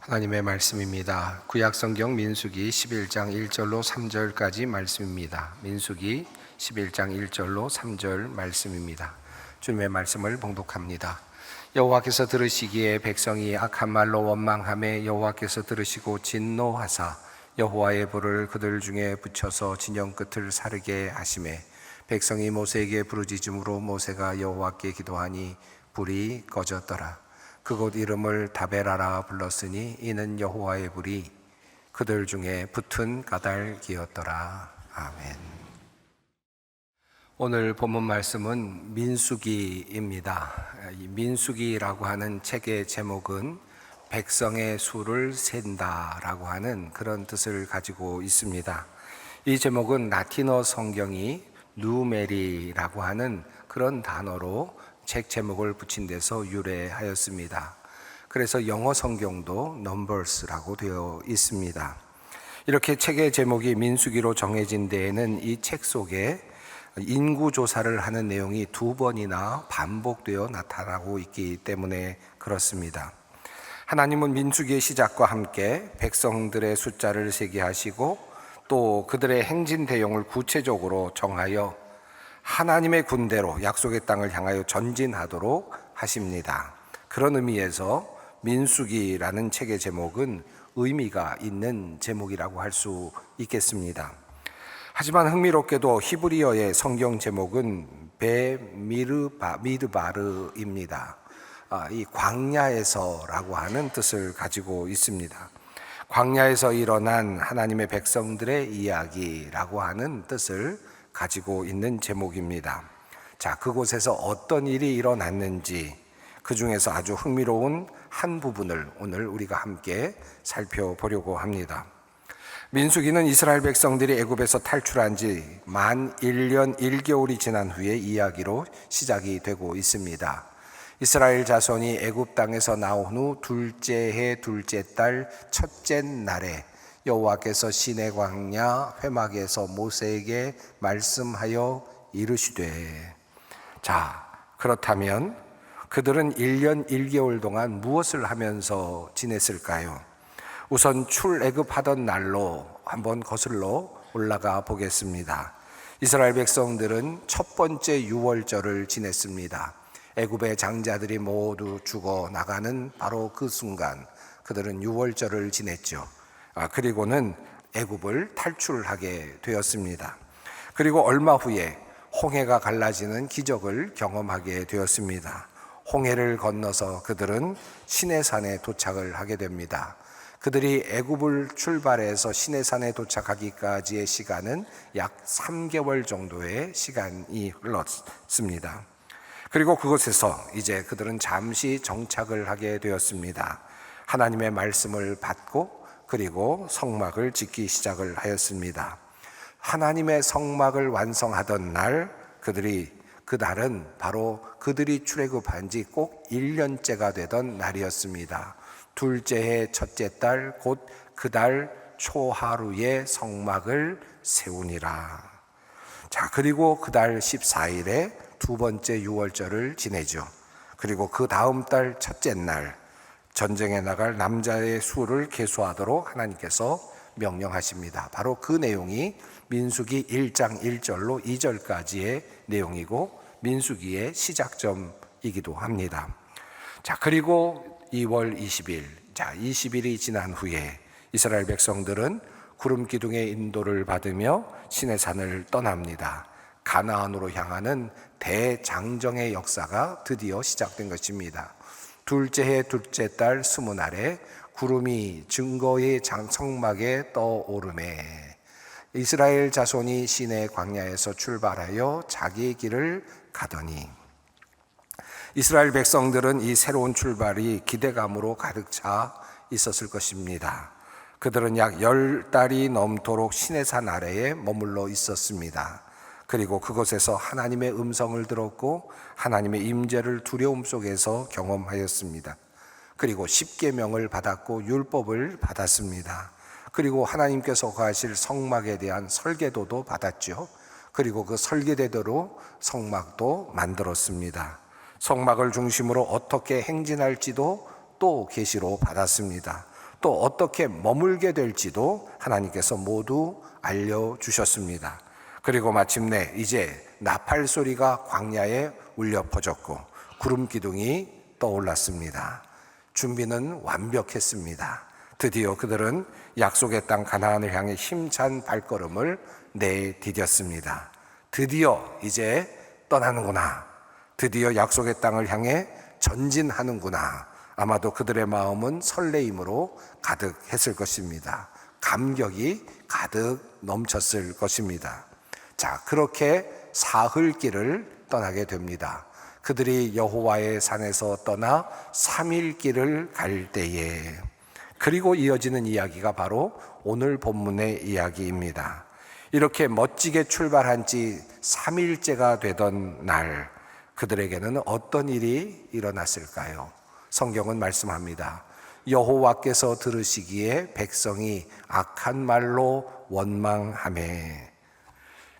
하나님의 말씀입니다. 구약성경 민수기 11장 1절로 3절까지 말씀입니다. 민수기 11장 1절로 3절 말씀입니다. 주님의 말씀을 봉독합니다. 여호와께서 들으시기에 백성이 악한 말로 원망하매 여호와께서 들으시고 진노하사 여호와의 불을 그들 중에 붙여서 진영 끝을 사르게 하시매 백성이 모세에게 부르짖음으로 모세가 여호와께 기도하니 불이 꺼졌더라. 그곳 이름을 다베라라 불렀으니 이는 여호와의 불이 그들 중에 붙은 까닭이었더라. 아멘. 오늘 본문 말씀은 민수기입니다. 이 민수기라고 하는 책의 제목은 백성의 수를 센다라고 하는 그런 뜻을 가지고 있습니다. 이 제목은 라틴어 성경이 누메리라고 하는 그런 단어로 책 제목을 붙인 데서 유래하였습니다. 그래서 영어 성경도 numbers라고 되어 있습니다. 이렇게 책의 제목이 민수기로 정해진 데에는 이 책 속에 인구 조사를 하는 내용이 2번이나 반복되어 나타나고 있기 때문에 그렇습니다. 하나님은 민수기의 시작과 함께 백성들의 숫자를 세게 하시고 또 그들의 행진 대용을 구체적으로 정하여 하나님의 군대로 약속의 땅을 향하여 전진하도록 하십니다. 그런 의미에서 민수기라는 책의 제목은 의미가 있는 제목이라고 할 수 있겠습니다. 하지만 흥미롭게도 히브리어의 성경 제목은 베미르바르입니다. 이 광야에서라고 하는 뜻을 가지고 있습니다. 광야에서 일어난 하나님의 백성들의 이야기라고 하는 뜻을 가지고 있는 제목입니다. 자, 그곳에서 어떤 일이 일어났는지 그 중에서 아주 흥미로운 한 부분을 오늘 우리가 함께 살펴보려고 합니다. 민수기는 이스라엘 백성들이 애굽에서 탈출한 지 만 1년 1개월이 지난 후의 이야기로 시작이 되고 있습니다. 이스라엘 자손이 애굽 땅에서 나온 후 둘째 해 둘째 달 첫째 날에 여호와께서 시내 광야 회막에서 모세에게 말씀하여 이르시되, 자, 그렇다면 그들은 1년 1개월 동안 무엇을 하면서 지냈을까요? 우선 출애굽하던 날로 한번 거슬러 올라가 보겠습니다. 이스라엘 백성들은 첫 번째 유월절을 지냈습니다. 애굽의 장자들이 모두 죽어 나가는 바로 그 순간 그들은 유월절을 지냈죠. 그리고는 애굽을 탈출하게 되었습니다. 그리고 얼마 후에 홍해가 갈라지는 기적을 경험하게 되었습니다. 홍해를 건너서 그들은 시내산에 도착을 하게 됩니다. 그들이 애굽을 출발해서 시내산에 도착하기까지의 시간은 약 3개월 정도의 시간이 흘렀습니다. 그리고 그곳에서 이제 그들은 잠시 정착을 하게 되었습니다. 하나님의 말씀을 받고 그리고 성막을 짓기 시작을 하였습니다. 하나님의 성막을 완성하던 날, 그날은 바로 그들이 출애굽한 지 꼭 1년째가 되던 날이었습니다. 둘째 해 첫째 달 곧 그달 초하루에 성막을 세우니라. 자, 그리고 그달 14일에 두 번째 유월절을 지내죠. 그리고 그 다음 달 첫째 날 전쟁에 나갈 남자의 수를 계수하도록 하나님께서 명령하십니다. 바로 그 내용이 민수기 1장 1절로 2절까지의 내용이고 민수기의 시작점이기도 합니다. 자, 그리고 2월 20일, 20일이 지난 후에 이스라엘 백성들은 구름 기둥의 인도를 받으며 시내산을 떠납니다. 가나안으로 향하는 대장정의 역사가 드디어 시작된 것입니다. 둘째 해 둘째 달 20날에 구름이 증거의 성막에 떠오르매 이스라엘 자손이 시내 광야에서 출발하여 자기 길을 가더니, 이스라엘 백성들은 이 새로운 출발이 기대감으로 가득 차 있었을 것입니다. 그들은 약 10달이 넘도록 시내산 아래에 머물러 있었습니다. 그리고 그곳에서 하나님의 음성을 들었고 하나님의 임재를 두려움 속에서 경험하였습니다. 그리고 십계명을 받았고 율법을 받았습니다. 그리고 하나님께서 거하실 성막에 대한 설계도도 받았죠. 그리고 그 설계대로 성막도 만들었습니다. 성막을 중심으로 어떻게 행진할지도 또 계시로 받았습니다. 또 어떻게 머물게 될지도 하나님께서 모두 알려주셨습니다. 그리고 마침내 이제 나팔 소리가 광야에 울려 퍼졌고 구름 기둥이 떠올랐습니다. 준비는 완벽했습니다. 드디어 그들은 약속의 땅 가나안을 향해 힘찬 발걸음을 내디뎠습니다. 드디어 이제 떠나는구나. 드디어 약속의 땅을 향해 전진하는구나. 아마도 그들의 마음은 설레임으로 가득했을 것입니다. 감격이 가득 넘쳤을 것입니다. 자, 그렇게 사흘길을 떠나게 됩니다. 그들이 여호와의 산에서 떠나 3일 길을 갈 때에, 그리고 이어지는 이야기가 바로 오늘 본문의 이야기입니다. 이렇게 멋지게 출발한 지 3일째가 되던 날, 그들에게는 어떤 일이 일어났을까요? 성경은 말씀합니다. 여호와께서 들으시기에 백성이 악한 말로 원망하매.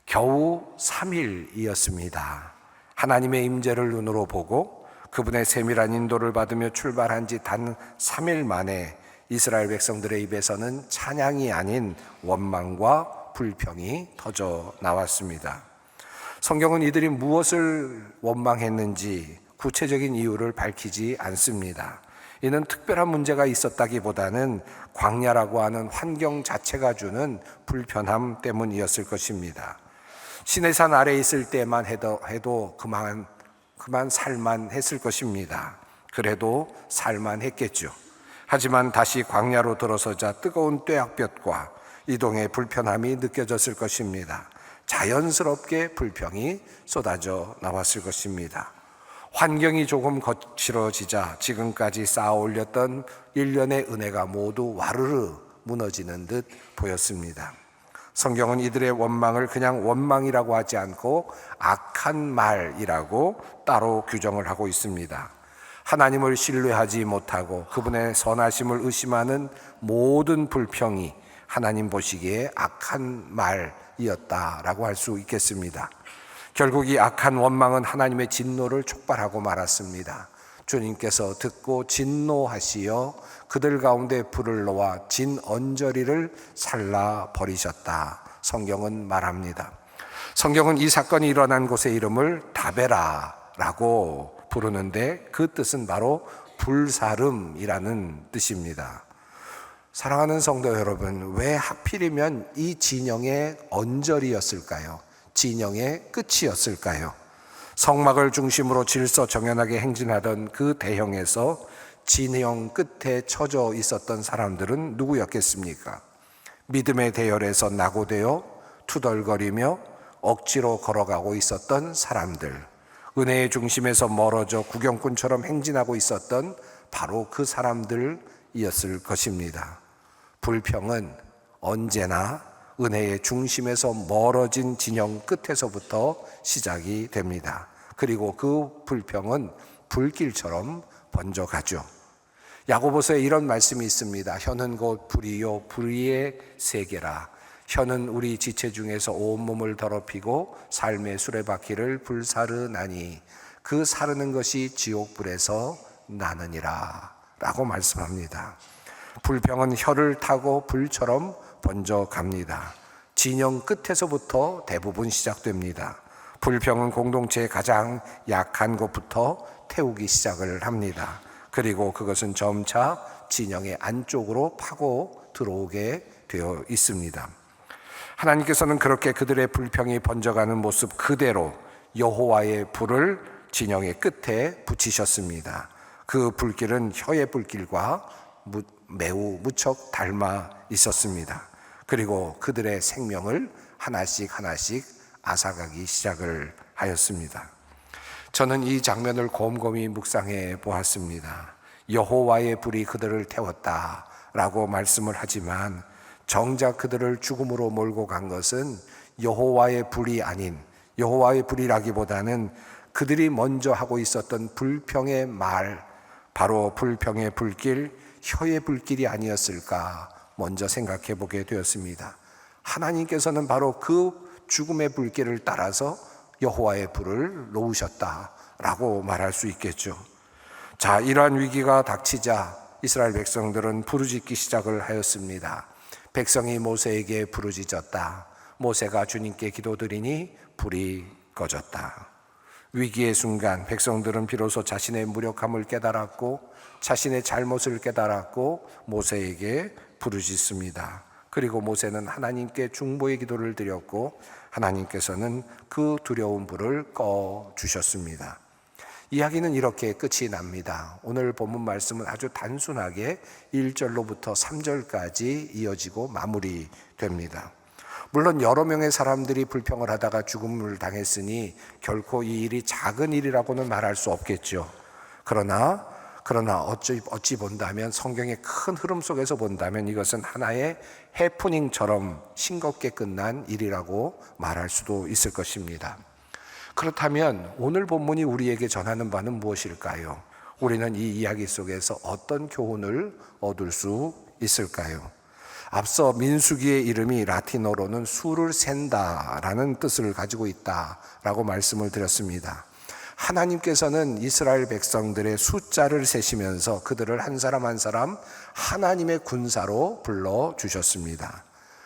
겨우 3일이었습니다. 하나님의 임재를 눈으로 보고 그분의 세밀한 인도를 받으며 출발한 지 단 3일 만에 이스라엘 백성들의 입에서는 찬양이 아닌 원망과 불평이 터져 나왔습니다. 성경은 이들이 무엇을 원망했는지 구체적인 이유를 밝히지 않습니다. 이는 특별한 문제가 있었다기보다는 광야라고 하는 환경 자체가 주는 불편함 때문이었을 것입니다. 시내산 아래에 있을 때만 해도 그만 살만했을 것입니다. 그래도 살만했겠죠. 하지만 다시 광야로 들어서자 뜨거운 뙤약볕과 이동의 불편함이 느껴졌을 것입니다. 자연스럽게 불평이 쏟아져 나왔을 것입니다. 환경이 조금 거칠어지자 지금까지 쌓아 올렸던 일련의 은혜가 모두 와르르 무너지는 듯 보였습니다. 성경은 이들의 원망을 그냥 원망이라고 하지 않고 악한 말이라고 따로 규정을 하고 있습니다. 하나님을 신뢰하지 못하고 그분의 선하심을 의심하는 모든 불평이 하나님 보시기에 악한 말이었다라고 할 수 있겠습니다. 결국 이 악한 원망은 하나님의 진노를 촉발하고 말았습니다. 주님께서 듣고 진노하시어 그들 가운데 불을 놓아 진언저리를 살라 버리셨다. 성경은 말합니다. 성경은 이 사건이 일어난 곳의 이름을 다베라라고 부르는데 그 뜻은 바로 불사름이라는 뜻입니다. 사랑하는 성도 여러분, 왜 하필이면 이 진영의 언저리였을까요? 진영의 끝이었을까요? 성막을 중심으로 질서정연하게 행진하던 그 대형에서 진영 끝에 처져 있었던 사람들은 누구였겠습니까? 믿음의 대열에서 낙오되어 투덜거리며 억지로 걸어가고 있었던 사람들, 은혜의 중심에서 멀어져 구경꾼처럼 행진하고 있었던 바로 그 사람들이었을 것입니다. 불평은 언제나 은혜의 중심에서 멀어진 진영 끝에서부터 시작이 됩니다. 그리고 그 불평은 불길처럼 번져가죠. 야고보서에 이런 말씀이 있습니다. 혀는 곧 불이요 불의의 세계라. 혀는 우리 지체 중에서 온몸을 더럽히고 삶의 수레바퀴를 불사르나니 그 사르는 것이 지옥불에서 나느니라 라고 말씀합니다. 불평은 혀를 타고 불처럼 번져갑니다. 진영 끝에서부터 대부분 시작됩니다. 불평은 공동체의 가장 약한 곳부터 태우기 시작을 합니다. 그리고 그것은 점차 진영의 안쪽으로 파고 들어오게 되어 있습니다. 하나님께서는 그렇게 그들의 불평이 번져가는 모습 그대로 여호와의 불을 진영의 끝에 붙이셨습니다. 그 불길은 혀의 불길과 매우 무척 닮아 있었습니다. 그리고 그들의 생명을 하나씩 앗아가기 시작을 하였습니다. 저는 이 장면을 곰곰이 묵상해 보았습니다. 여호와의 불이 그들을 태웠다라고 말씀을 하지만 정작 그들을 죽음으로 몰고 간 것은 여호와의 불이 아닌, 여호와의 불이라기보다는 그들이 먼저 하고 있었던 불평의 말, 바로 불평의 불길, 혀의 불길이 아니었을까 먼저 생각해 보게 되었습니다. 하나님께서는 바로 그 죽음의 불길을 따라서 여호와의 불을 놓으셨다라고 말할 수 있겠죠. 자, 이러한 위기가 닥치자 이스라엘 백성들은 부르짖기 시작을 하였습니다. 백성이 모세에게 부르짖었다. 모세가 주님께 기도드리니 불이 꺼졌다. 위기의 순간 백성들은 비로소 자신의 무력함을 깨달았고 자신의 잘못을 깨달았고 모세에게 부르짖습니다. 그리고 모세는 하나님께 중보의 기도를 드렸고 하나님께서는 그 두려운 불을 꺼주셨습니다. 이야기는 이렇게 끝이 납니다. 오늘 본문 말씀은 아주 단순하게 1절로부터 3절까지 이어지고 마무리됩니다. 물론 여러 명의 사람들이 불평을 하다가 죽음을 당했으니 결코 이 일이 작은 일이라고는 말할 수 없겠죠. 그러나 어찌 본다면 성경의 큰 흐름 속에서 본다면 이것은 하나의 해프닝처럼 싱겁게 끝난 일이라고 말할 수도 있을 것입니다. 그렇다면 오늘 본문이 우리에게 전하는 바는 무엇일까요? 우리는 이 이야기 속에서 어떤 교훈을 얻을 수 있을까요? 앞서 민수기의 이름이 라틴어로는 수를 센다라는 뜻을 가지고 있다라고 말씀을 드렸습니다. 하나님께서는 이스라엘 백성들의 숫자를 세시면서 그들을 한 사람 한 사람 하나님의 군사로 불러주셨습니다.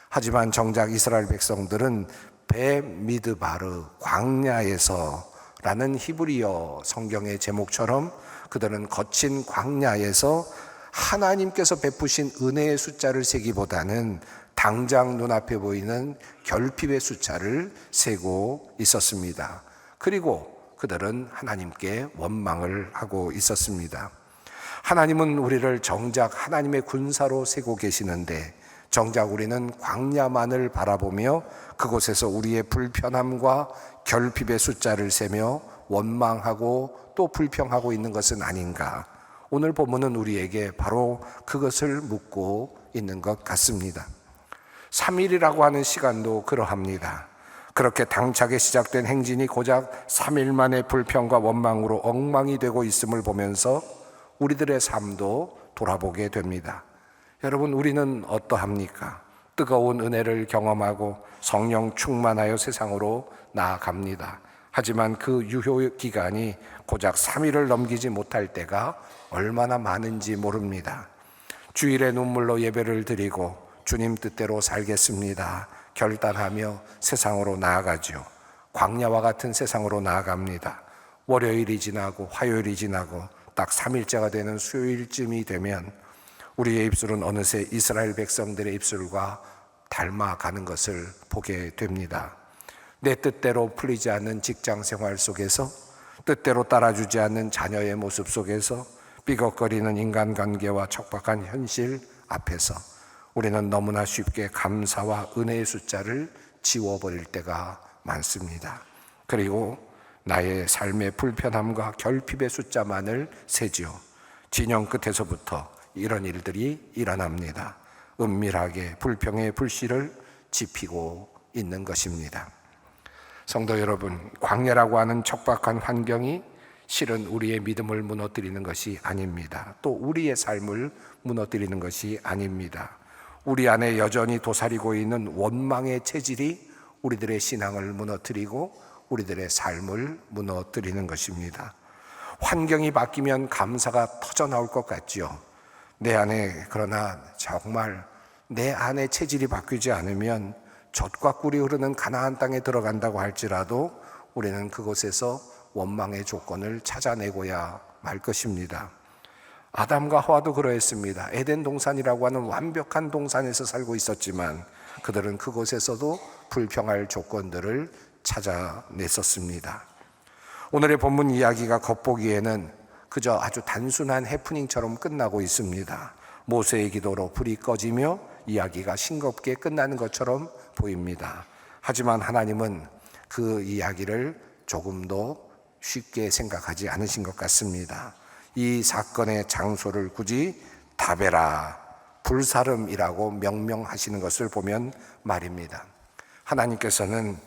하지만 정작 이스라엘 백성들은 베미드바르 광야에서라는 히브리어 성경의 제목처럼 그들은 거친 광야에서 하나님께서 베푸신 은혜의 숫자를 세기보다는 당장 눈앞에 보이는 결핍의 숫자를 세고 있었습니다. 그리고 그들은 하나님께 원망을 하고 있었습니다. 하나님은 우리를 정작 하나님의 군사로 세고 계시는데 정작 우리는 광야만을 바라보며 그곳에서 우리의 불편함과 결핍의 숫자를 세며 원망하고 또 불평하고 있는 것은 아닌가? 오늘 본문은 우리에게 바로 그것을 묻고 있는 것 같습니다. 3일이라고 하는 시간도 그러합니다. 그렇게 당차게 시작된 행진이 고작 3일 만에 불평과 원망으로 엉망이 되고 있음을 보면서 우리들의 삶도 돌아보게 됩니다. 여러분, 우리는 어떠합니까? 뜨거운 은혜를 경험하고 성령 충만하여 세상으로 나아갑니다. 하지만 그 유효 기간이 고작 3일을 넘기지 못할 때가 얼마나 많은지 모릅니다. 주일에 눈물로 예배를 드리고 주님 뜻대로 살겠습니다 결단하며 세상으로 나아가죠. 광야와 같은 세상으로 나아갑니다. 월요일이 지나고 화요일이 지나고 딱 3일째가 되는 수요일쯤이 되면 우리의 입술은 어느새 이스라엘 백성들의 입술과 닮아가는 것을 보게 됩니다. 내 뜻대로 풀리지 않는 직장 생활 속에서, 뜻대로 따라주지 않는 자녀의 모습 속에서, 삐걱거리는 인간관계와 척박한 현실 앞에서 우리는 너무나 쉽게 감사와 은혜의 숫자를 지워버릴 때가 많습니다. 그리고 나의 삶의 불편함과 결핍의 숫자만을 세지요. 진영 끝에서부터 이런 일들이 일어납니다. 은밀하게 불평의 불씨를 지피고 있는 것입니다. 성도 여러분, 광야라고 하는 척박한 환경이 실은 우리의 믿음을 무너뜨리는 것이 아닙니다. 또 우리의 삶을 무너뜨리는 것이 아닙니다. 우리 안에 여전히 도사리고 있는 원망의 체질이 우리들의 신앙을 무너뜨리고 우리들의 삶을 무너뜨리는 것입니다. 환경이 바뀌면 감사가 터져나올 것 같죠. 내 안에, 그러나 정말 내 안의 체질이 바뀌지 않으면 젖과 꿀이 흐르는 가나안 땅에 들어간다고 할지라도 우리는 그곳에서 원망의 조건을 찾아내고야 말 것입니다. 아담과 하와도 그러했습니다. 에덴 동산이라고 하는 완벽한 동산에서 살고 있었지만 그들은 그곳에서도 불평할 조건들을 찾아냈었습니다. 오늘의 본문 이야기가 겉보기에는 그저 아주 단순한 해프닝처럼 끝나고 있습니다. 모세의 기도로 불이 꺼지며 이야기가 싱겁게 끝나는 것처럼 보입니다. 하지만 하나님은 그 이야기를 조금도 쉽게 생각하지 않으신 것 같습니다. 이 사건의 장소를 굳이 다베라, 불사름이라고 명명하시는 것을 보면 말입니다. 하나님께서는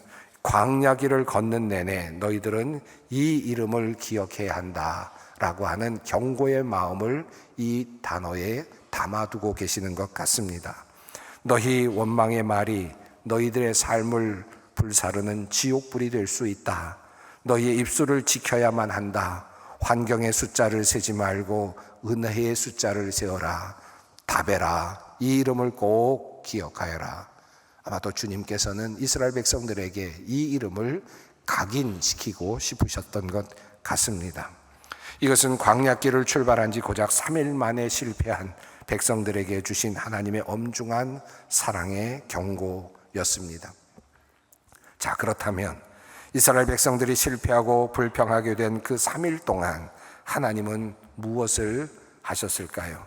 광야길을 걷는 내내 너희들은 이 이름을 기억해야 한다라고 하는 경고의 마음을 이 단어에 담아두고 계시는 것 같습니다. 너희 원망의 말이 너희들의 삶을 불사르는 지옥불이 될 수 있다. 너희의 입술을 지켜야만 한다. 환경의 숫자를 세지 말고 은혜의 숫자를 세어라. 다베라. 이 이름을 꼭 기억하여라. 아마도 주님께서는 이스라엘 백성들에게 이 이름을 각인시키고 싶으셨던 것 같습니다. 이것은 광야길을 출발한 지 고작 3일 만에 실패한 백성들에게 주신 하나님의 엄중한 사랑의 경고였습니다. 자, 그렇다면 이스라엘 백성들이 실패하고 불평하게 된 그 3일 동안 하나님은 무엇을 하셨을까요?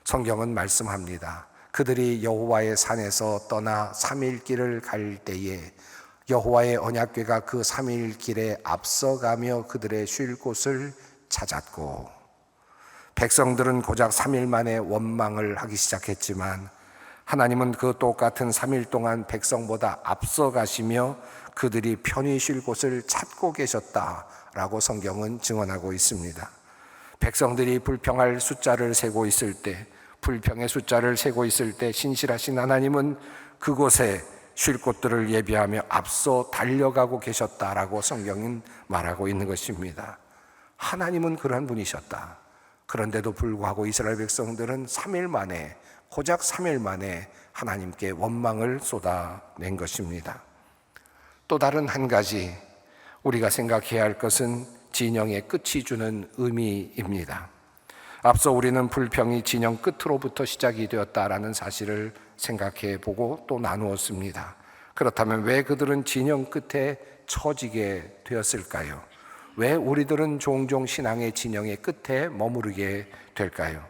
성경은 말씀합니다. 그들이 여호와의 산에서 떠나 3일 길을 갈 때에 여호와의 언약궤가 그 3일 길에 앞서가며 그들의 쉴 곳을 찾았고, 백성들은 고작 3일 만에 원망을 하기 시작했지만 하나님은 그 똑같은 3일 동안 백성보다 앞서가시며 그들이 편히 쉴 곳을 찾고 계셨다라고 성경은 증언하고 있습니다. 백성들이 불평할 숫자를 세고 있을 때, 불평의 숫자를 세고 있을 때 신실하신 하나님은 그곳에 쉴 곳들을 예비하며 앞서 달려가고 계셨다라고 성경은 말하고 있는 것입니다. 하나님은 그러한 분이셨다. 그런데도 불구하고 이스라엘 백성들은 3일 만에, 고작 3일 만에 하나님께 원망을 쏟아낸 것입니다. 또 다른 한 가지 우리가 생각해야 할 것은 진영의 끝이 주는 의미입니다. 앞서 우리는 불평이 진영 끝으로부터 시작이 되었다라는 사실을 생각해 보고 또 나누었습니다. 그렇다면 왜 그들은 진영 끝에 처지게 되었을까요? 왜 우리들은 종종 신앙의 진영의 끝에 머무르게 될까요?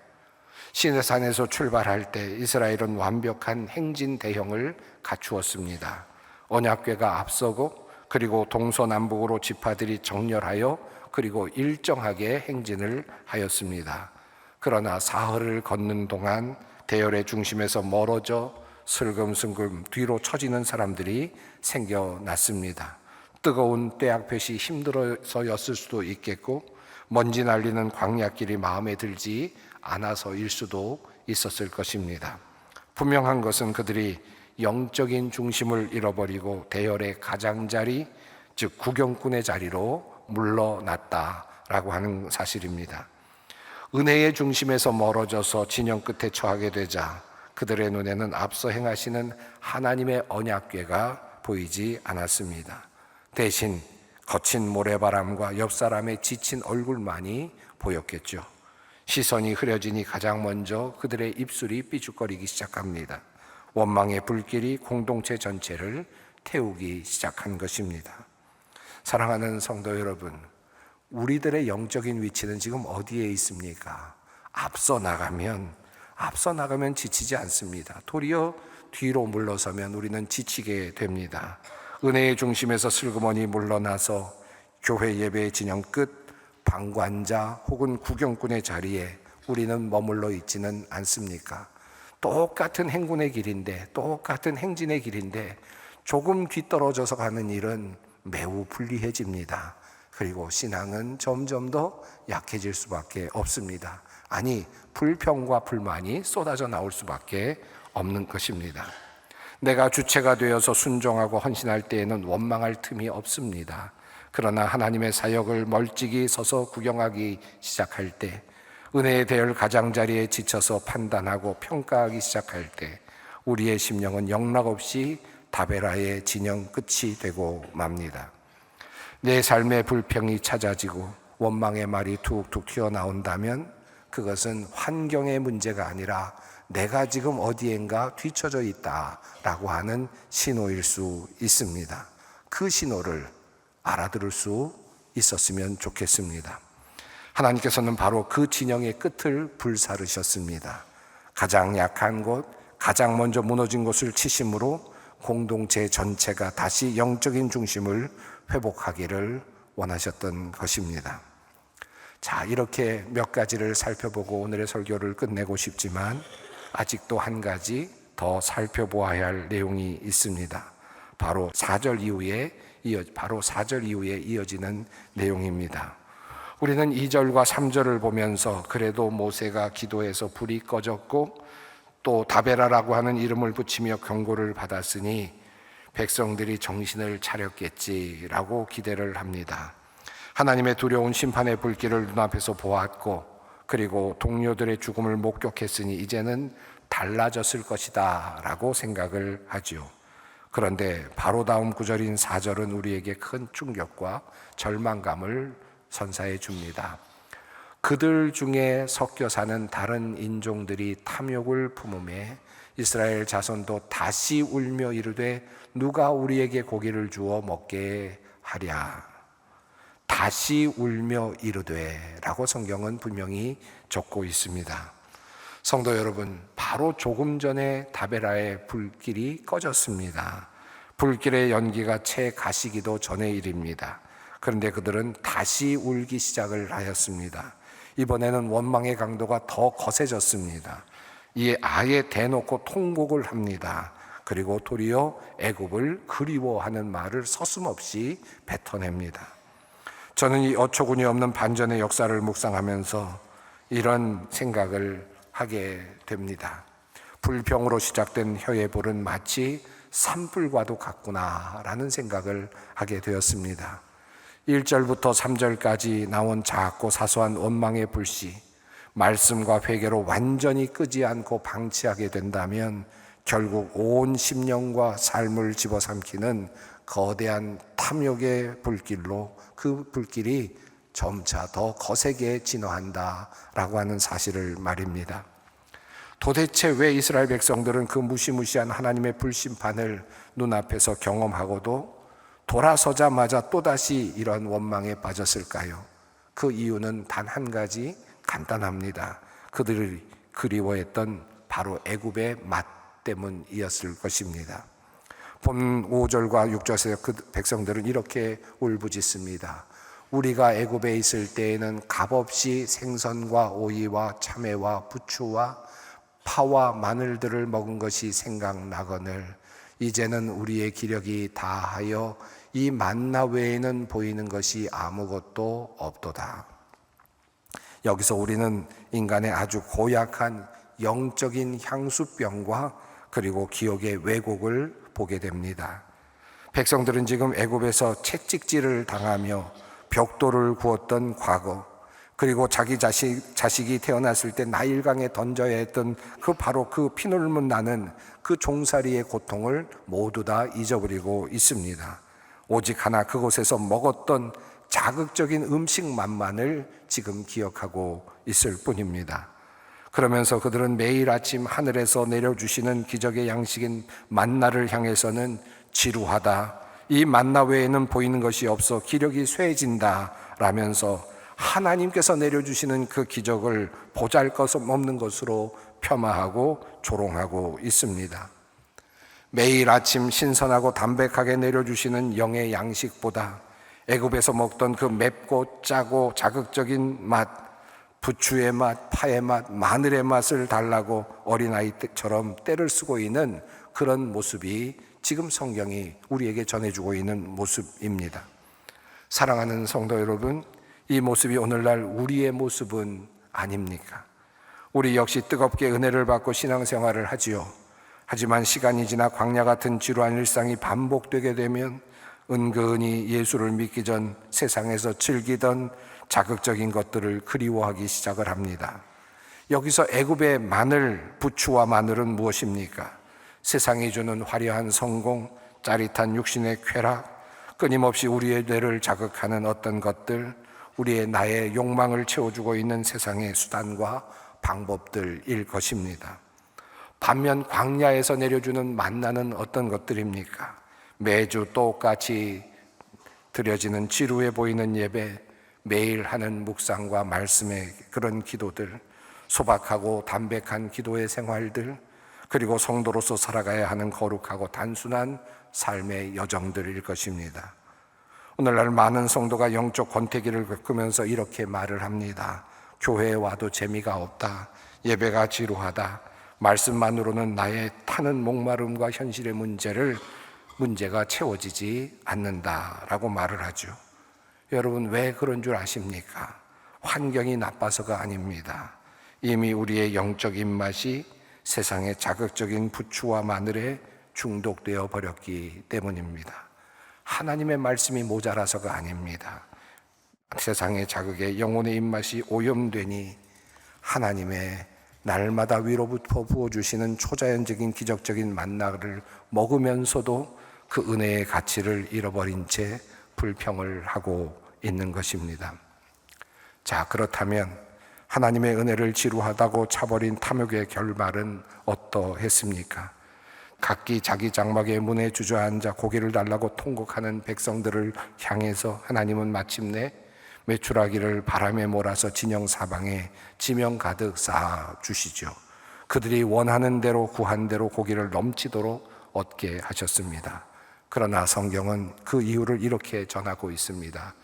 시내산에서 출발할 때 이스라엘은 완벽한 행진 대형을 갖추었습니다. 언약궤가 앞서고, 그리고 동서남북으로 지파들이 정렬하여 그리고 일정하게 행진을 하였습니다. 그러나 사흘을 걷는 동안 대열의 중심에서 멀어져 슬금슬금 뒤로 처지는 사람들이 생겨났습니다. 뜨거운 떼약볕이 힘들어서였을 수도 있겠고, 먼지 날리는 광야길이 마음에 들지 않아서일 수도 있었을 것입니다. 분명한 것은 그들이 영적인 중심을 잃어버리고 대열의 가장자리, 즉 구경꾼의 자리로 물러났다라고 하는 사실입니다. 은혜의 중심에서 멀어져서 진영 끝에 처하게 되자 그들의 눈에는 앞서 행하시는 하나님의 언약궤가 보이지 않았습니다. 대신 거친 모래바람과 옆 사람의 지친 얼굴만이 보였겠죠. 시선이 흐려지니 가장 먼저 그들의 입술이 삐죽거리기 시작합니다. 원망의 불길이 공동체 전체를 태우기 시작한 것입니다. 사랑하는 성도 여러분, 우리들의 영적인 위치는 지금 어디에 있습니까? 앞서 나가면 지치지 않습니다. 도리어 뒤로 물러서면 우리는 지치게 됩니다. 은혜의 중심에서 슬그머니 물러나서 교회 예배의 진영 끝, 방관자 혹은 구경꾼의 자리에 우리는 머물러 있지는 않습니까? 똑같은 행군의 길인데, 똑같은 행진의 길인데 조금 뒤떨어져서 가는 일은 매우 불리해집니다. 그리고 신앙은 점점 더 약해질 수밖에 없습니다. 아니, 불평과 불만이 쏟아져 나올 수밖에 없는 것입니다. 내가 주체가 되어서 순종하고 헌신할 때에는 원망할 틈이 없습니다. 그러나 하나님의 사역을 멀찍이 서서 구경하기 시작할 때, 은혜의 대열 가장자리에 지쳐서 판단하고 평가하기 시작할 때 우리의 심령은 영락없이 다베라의 진영 끝이 되고 맙니다. 내 삶의 불평이 찾아지고 원망의 말이 툭툭 튀어나온다면 그것은 환경의 문제가 아니라 내가 지금 어디엔가 뒤처져 있다라고 하는 신호일 수 있습니다. 그 신호를 알아들을 수 있었으면 좋겠습니다. 하나님께서는 바로 그 진영의 끝을 불사르셨습니다. 가장 약한 곳, 가장 먼저 무너진 곳을 치심으로 공동체 전체가 다시 영적인 중심을 회복하기를 원하셨던 것입니다. 자, 이렇게 몇 가지를 살펴보고 오늘의 설교를 끝내고 싶지만 아직도 한 가지 더 살펴보아야 할 내용이 있습니다. 바로 4절 이후에 이어지는 내용입니다. 우리는 2절과 3절을 보면서 그래도 모세가 기도해서 불이 꺼졌고 또 다베라라고 하는 이름을 붙이며 경고를 받았으니 백성들이 정신을 차렸겠지라고 기대를 합니다. 하나님의 두려운 심판의 불길을 눈앞에서 보았고 그리고 동료들의 죽음을 목격했으니 이제는 달라졌을 것이다 라고 생각을 하지요. 그런데 바로 다음 구절인 4절은 우리에게 큰 충격과 절망감을 선사해 줍니다. 그들 중에 섞여 사는 다른 인종들이 탐욕을 품음에 이스라엘 자손도 다시 울며 이르되 누가 우리에게 고기를 주어 먹게 하랴. 다시 울며 이르되 라고 성경은 분명히 적고 있습니다. 성도 여러분, 바로 조금 전에 다베라의 불길이 꺼졌습니다. 불길의 연기가 채 가시기도 전의 일입니다. 그런데 그들은 다시 울기 시작을 하였습니다. 이번에는 원망의 강도가 더 거세졌습니다. 이에 아예 대놓고 통곡을 합니다. 그리고 도리어 애굽을 그리워하는 말을 서슴없이 뱉어냅니다. 저는 이 어처구니 없는 반전의 역사를 묵상하면서 이런 생각을 하게 됩니다. 불평으로 시작된 혀의 불은 마치 산불과도 같구나라는 생각을 하게 되었습니다. 1절부터 3절까지 나온 작고 사소한 원망의 불씨, 말씀과 회개로 완전히 끄지 않고 방치하게 된다면 결국 온 심령과 삶을 집어삼키는 거대한 탐욕의 불길로 그 불길이 점차 더 거세게 진화한다라고 하는 사실을 말입니다. 도대체 왜 이스라엘 백성들은 그 무시무시한 하나님의 불심판을 눈앞에서 경험하고도 돌아서자마자 또다시 이런 원망에 빠졌을까요? 그 이유는 단 한 가지 간단합니다. 그들이 그리워했던 바로 애굽의 맛 때문이었을 것입니다. 본 5절과 6절에서 그 백성들은 이렇게 울부짖습니다. 우리가 애굽에 있을 때에는 값없이 생선과 오이와 참외와 부추와 파와 마늘들을 먹은 것이 생각나거늘 이제는 우리의 기력이 다하여 이 만나 외에는 보이는 것이 아무것도 없도다. 여기서 우리는 인간의 아주 고약한 영적인 향수병과 그리고 기억의 왜곡을 보게 됩니다. 백성들은 지금 애굽에서 채찍질을 당하며 벽돌을 구웠던 과거, 그리고 자기 자식이 태어났을 때 나일강에 던져야 했던 바로 그 피눈물 나는 그 종살이의 고통을 모두 다 잊어버리고 있습니다. 오직 하나, 그곳에서 먹었던 자극적인 음식만을 지금 기억하고 있을 뿐입니다. 그러면서 그들은 매일 아침 하늘에서 내려주시는 기적의 양식인 만나를 향해서는 지루하다, 이 만나 외에는 보이는 것이 없어 기력이 쇠해진다 라면서 하나님께서 내려주시는 그 기적을 보잘것없는 것으로 폄하하고 조롱하고 있습니다. 매일 아침 신선하고 담백하게 내려주시는 영의 양식보다 애굽에서 먹던 그 맵고 짜고 자극적인 맛, 부추의 맛, 파의 맛, 마늘의 맛을 달라고 어린아이처럼 떼를 쓰고 있는 그런 모습이 지금 성경이 우리에게 전해주고 있는 모습입니다. 사랑하는 성도 여러분, 이 모습이 오늘날 우리의 모습은 아닙니까? 우리 역시 뜨겁게 은혜를 받고 신앙생활을 하지요. 하지만 시간이 지나 광야 같은 지루한 일상이 반복되게 되면 은근히 예수를 믿기 전 세상에서 즐기던 자극적인 것들을 그리워하기 시작을 합니다. 여기서 애굽의 마늘, 부추와 마늘은 무엇입니까? 세상이 주는 화려한 성공, 짜릿한 육신의 쾌락, 끊임없이 우리의 뇌를 자극하는 어떤 것들, 우리의 나의 욕망을 채워주고 있는 세상의 수단과 방법들일 것입니다. 반면 광야에서 내려주는 만나는 어떤 것들입니까? 매주 똑같이 드려지는 지루해 보이는 예배, 매일 하는 묵상과 말씀의 그런 기도들, 소박하고 담백한 기도의 생활들, 그리고 성도로서 살아가야 하는 거룩하고 단순한 삶의 여정들일 것입니다. 오늘날 많은 성도가 영적 권태기를 겪으면서 이렇게 말을 합니다. 교회에 와도 재미가 없다, 예배가 지루하다, 말씀만으로는 나의 타는 목마름과 현실의 문제가 채워지지 않는다라고 말을 하죠. 여러분, 왜 그런 줄 아십니까? 환경이 나빠서가 아닙니다. 이미 우리의 영적 입맛이 세상의 자극적인 부추와 마늘에 중독되어 버렸기 때문입니다. 하나님의 말씀이 모자라서가 아닙니다. 세상의 자극에 영혼의 입맛이 오염되니 하나님의 날마다 위로부터 부어주시는 초자연적인 기적적인 만나를 먹으면서도 그 은혜의 가치를 잃어버린 채 불평을 하고 있는 것입니다. 자, 그렇다면 하나님의 은혜를 지루하다고 차버린 탐욕의 결말은 어떠했습니까? 각기 자기 장막의 문에 주저앉아 고기를 달라고 통곡하는 백성들을 향해서 하나님은 마침내 메추라기를 바람에 몰아서 진영 사방에 지명 가득 쌓아 주시죠. 그들이 원하는 대로 구한 대로 고기를 넘치도록 얻게 하셨습니다. 그러나 성경은 그 이유를 이렇게 전하고 있습니다.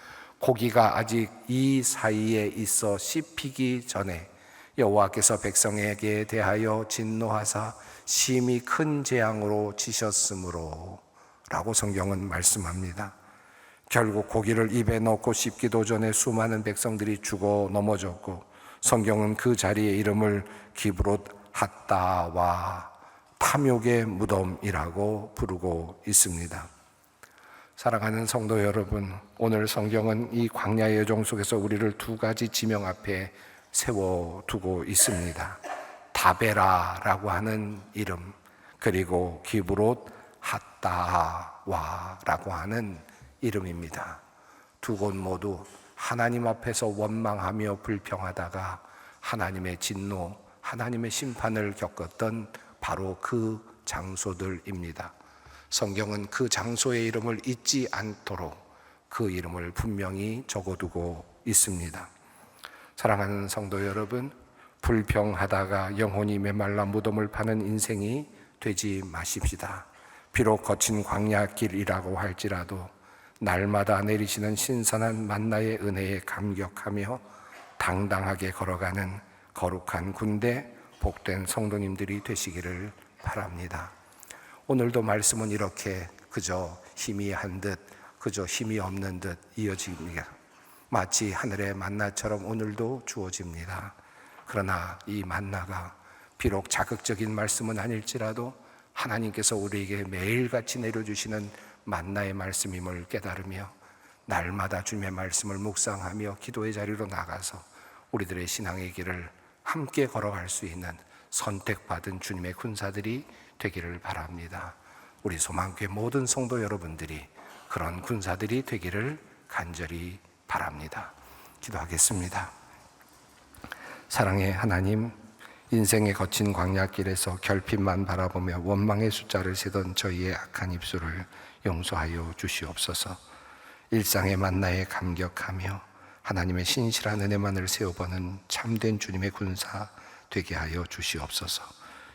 고기가 아직 이 사이에 있어 씹히기 전에 여호와께서 백성에게 대하여 진노하사 심히 큰 재앙으로 치셨으므로 라고 성경은 말씀합니다. 결국 고기를 입에 넣고 씹기도 전에 수많은 백성들이 죽어 넘어졌고, 성경은 그 자리의 이름을 기브롯 핫다와 탐욕의 무덤이라고 부르고 있습니다. 사랑하는 성도 여러분, 오늘 성경은 이 광야의 여정 속에서 우리를 두 가지 지명 앞에 세워두고 있습니다. 다베라라고 하는 이름, 그리고 기브롯 핫다와라고 하는 이름입니다. 두 곳 모두 하나님 앞에서 원망하며 불평하다가 하나님의 진노, 하나님의 심판을 겪었던 바로 그 장소들입니다. 성경은 그 장소의 이름을 잊지 않도록 그 이름을 분명히 적어두고 있습니다. 사랑하는 성도 여러분, 불평하다가 영혼이 메말라 무덤을 파는 인생이 되지 마십시다. 비록 거친 광야길이라고 할지라도 날마다 내리시는 신선한 만나의 은혜에 감격하며 당당하게 걸어가는 거룩한 군대, 복된 성도님들이 되시기를 바랍니다. 오늘도 말씀은 이렇게 그저 희미한 듯, 그저 힘이 없는 듯 이어집니다. 마치 하늘의 만나처럼 오늘도 주어집니다. 그러나 이 만나가 비록 자극적인 말씀은 아닐지라도 하나님께서 우리에게 매일같이 내려주시는 만나의 말씀임을 깨달으며 날마다 주님의 말씀을 묵상하며 기도의 자리로 나가서 우리들의 신앙의 길을 함께 걸어갈 수 있는 선택받은 주님의 군사들이 되기를 바랍니다. 우리 소망교회 모든 성도 여러분들이 그런 군사들이 되기를 간절히 바랍니다. 기도하겠습니다. 사랑의 하나님, 인생의 거친 광야길에서 결핍만 바라보며 원망의 숫자를 세던 저희의 악한 입술을 용서하여 주시옵소서. 일상의 만나에 감격하며 하나님의 신실한 은혜만을 세워보는 참된 주님의 군사 되게 하여 주시옵소서.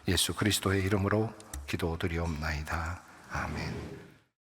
예수 그리스도의 이름으로 기도드리옵나이다.